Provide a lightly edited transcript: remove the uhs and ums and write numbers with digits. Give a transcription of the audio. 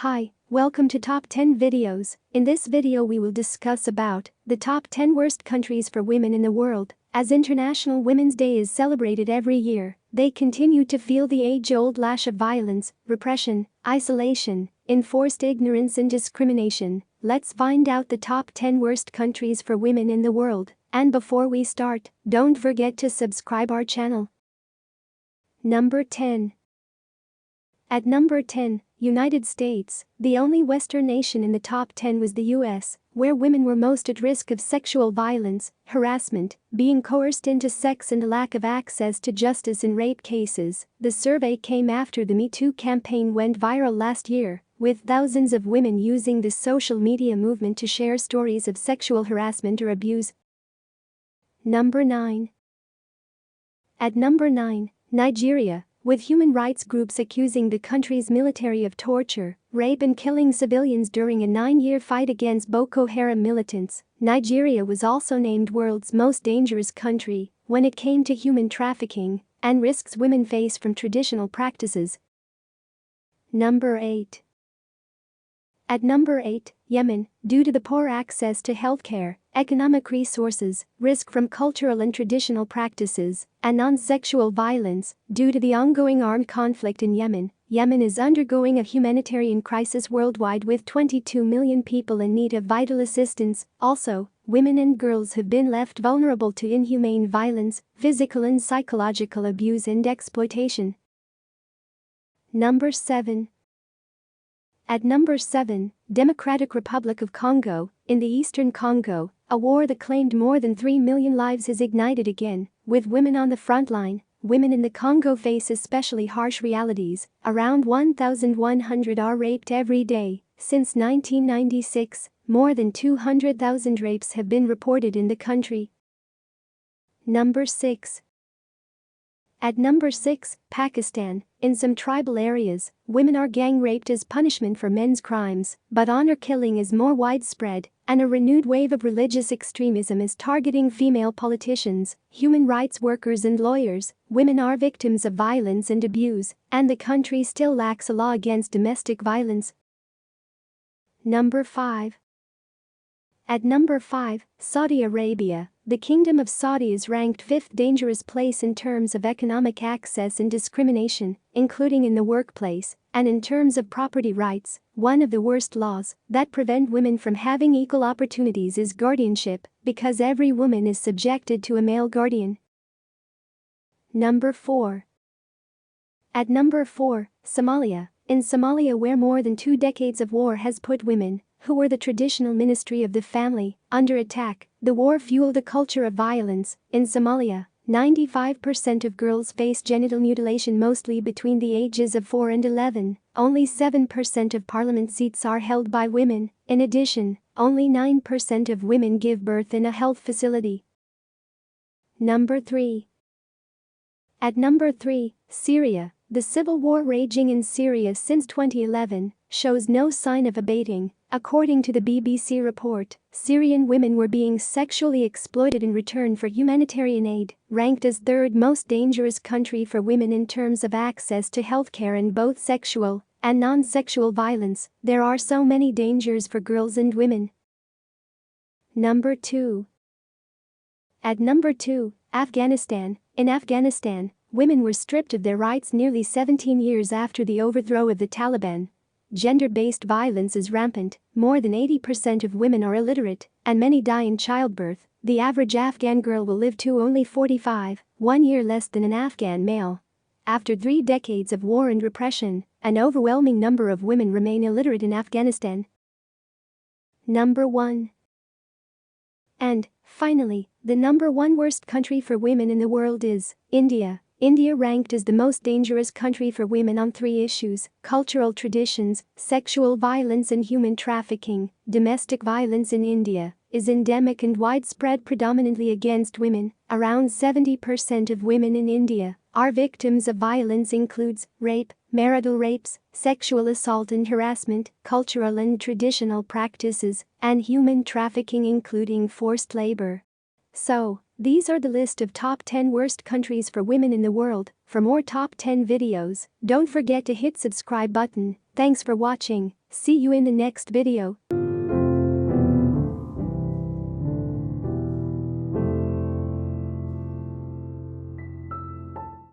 Hi, welcome to Top 10 Videos. In this video we will discuss about the top 10 worst countries for women in the world. As International Women's Day is celebrated every year, they continue to feel the age-old lash of violence, repression, isolation, enforced ignorance and discrimination. Let's find out the top 10 worst countries for women in the world. And before we start, don't forget to subscribe our channel. Number 10. At number 10, United States. The only Western nation in the top 10 was the US, where women were most at risk of sexual violence, harassment, being coerced into sex and a lack of access to justice in rape cases. The survey came after the Me Too campaign went viral last year, with thousands of women using the social media movement to share stories of sexual harassment or abuse. Number 9. At number 9, Nigeria. With human rights groups accusing the country's military of torture, rape and killing civilians during a 9-year fight against Boko Haram militants, Nigeria was also named world's most dangerous country when it came to human trafficking and risks women face from traditional practices. Number 8. At number 8, Yemen. Due to the poor access to healthcare, economic resources, risk from cultural and traditional practices, and non-sexual violence, due to the ongoing armed conflict in Yemen, Yemen is undergoing a humanitarian crisis worldwide with 22 million people in need of vital assistance. Also, women and girls have been left vulnerable to inhumane violence, physical and psychological abuse and exploitation. Number 7. At number 7, Democratic Republic of Congo. In the eastern Congo, a war that claimed more than 3 million lives has ignited again, with women on the front line. Women in the Congo face especially harsh realities. Around 1,100 are raped every day. Since 1996, more than 200,000 rapes have been reported in the country. Number 6. At number 6, Pakistan. In some tribal areas, women are gang raped as punishment for men's crimes, but honor killing is more widespread, and a renewed wave of religious extremism is targeting female politicians, human rights workers and lawyers. Women are victims of violence and abuse, and the country still lacks a law against domestic violence. Number 5. At number 5, Saudi Arabia. The Kingdom of Saudi is ranked 5th dangerous place in terms of economic access and discrimination, including in the workplace, and in terms of property rights. One of the worst laws that prevent women from having equal opportunities is guardianship, because every woman is subjected to a male guardian. Number 4. At number 4, Somalia. In Somalia, where more than 2 decades of war has put women, who were the traditional ministry of the family, under attack, the war fueled a culture of violence. In Somalia, 95% of girls face genital mutilation, mostly between the ages of 4 and 11. Only 7% of parliament seats are held by women. In addition, only 9% of women give birth in a health facility. Number 3. At number 3, Syria. The civil war raging in Syria since 2011 shows no sign of abating. According to the BBC report, Syrian women were being sexually exploited in return for humanitarian aid. Ranked as 3rd most dangerous country for women in terms of access to healthcare and both sexual and non-sexual violence, there are so many dangers for girls and women. Number 2. At number 2, Afghanistan. In Afghanistan, women were stripped of their rights nearly 17 years after the overthrow of the Taliban. Gender-based violence is rampant. More than 80% of women are illiterate, and many die in childbirth. The average Afghan girl will live to only 45, 1 year less than an Afghan male. After 3 decades of war and repression, an overwhelming number of women remain illiterate in Afghanistan. Number 1. And, finally, the number 1 worst country for women in the world is India. India, ranked as the most dangerous country for women on 3 issues: cultural traditions, sexual violence and human trafficking. Domestic violence in India is endemic and widespread, predominantly against women. Around 70% of women in India are victims of violence, includes rape, marital rapes, sexual assault and harassment, cultural and traditional practices, and human trafficking, including forced labor. So, These are the list of top 10 worst countries for women in the world. For more top 10 videos, don't forget to hit subscribe button. Thanks for watching. See you in the next video.